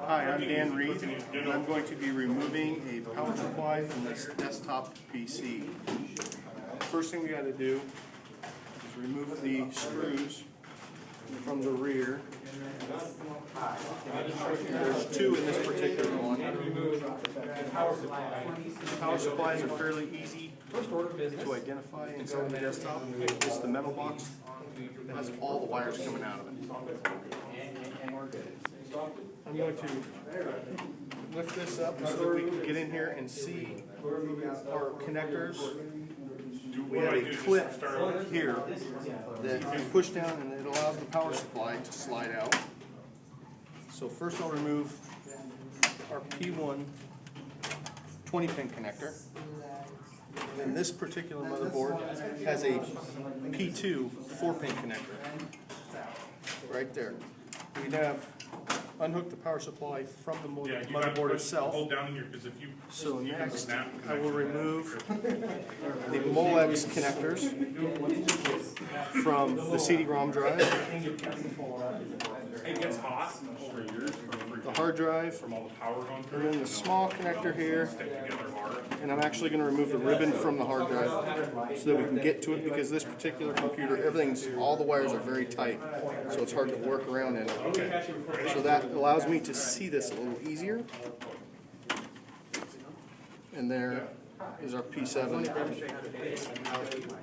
Hi, I'm Dan Reed, and I'm going to be removing a power supply from this desktop PC. First thing we got to do is remove the screws from the rear. There's two in this particular one. Power supplies are fairly easy to identify inside the desktop. It's the metal box that has all the wires coming out of it. I'm going to lift this up so that we can get in here and see our connectors. We have a clip here that you push down and it allows the power supply to slide out. So first I'll remove our P1 20-pin connector. And this particular motherboard has a P2 4-pin connector. Right there. We have unhooked the power supply from the motherboard itself. Hold down in your, because if you so next, I will remove the Molex connectors from the CD-ROM drive, it gets hot over years, the hard drive, from all the power going through, and then the small connector here. And I'm actually going to remove the ribbon from the hard drive so that we can get to it, because this particular computer, all the wires are very tight, so it's hard to work around in it. So that allows me to see this a little easier. And there is our P7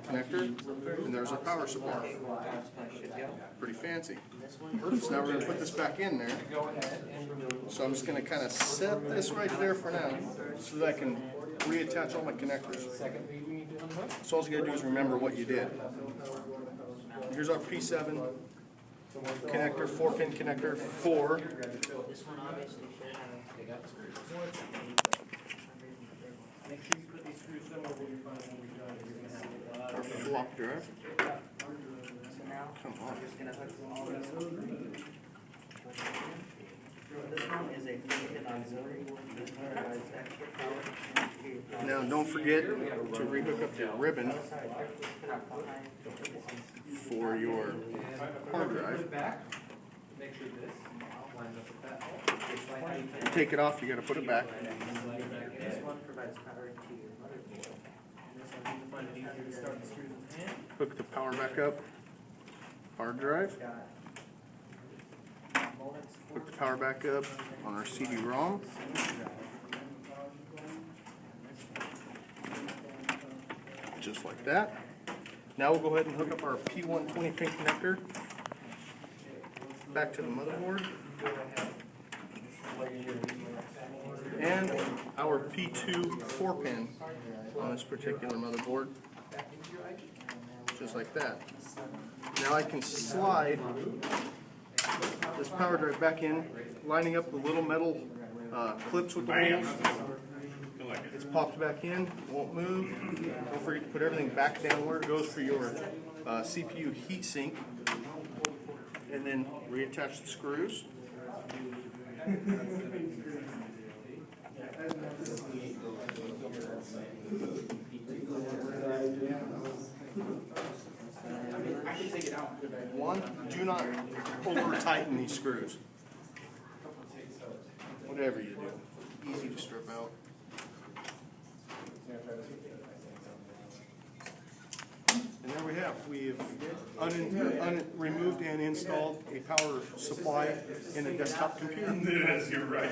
connector, and there's our power supply. Pretty fancy. So now we're going to put this back in there. So I'm just going to kind of set this right there for now so that I can reattach all my connectors. So all you got to do is remember what you did. Here's our P7 connector, 4-pin connector, 4. Our flop drive. Come on. This one is a 3-pin auxiliary. This one provides extra power. Now don't forget to rehook up the ribbon for your hard drive. Take it off, you got to put it back. This one provides power to your motherboard. Hook the power back up. Hard drive. Hook the power back up on our CD-ROM. Just like that. Now we'll go ahead and hook up our P1 20-pin connector back to the motherboard. And our P2 4-pin on this particular motherboard. Just like that. Now I can slide this power drive back in, lining up the little metal clips with the holes. It's popped back in, won't move. Don't forget to put everything back down where it goes for your CPU heatsink. And then reattach the screws. One, do not over tighten these screws. Whatever you do, easy to strip out. And there we have. We've removed and installed a power supply in a desktop computer. Yes, you're right.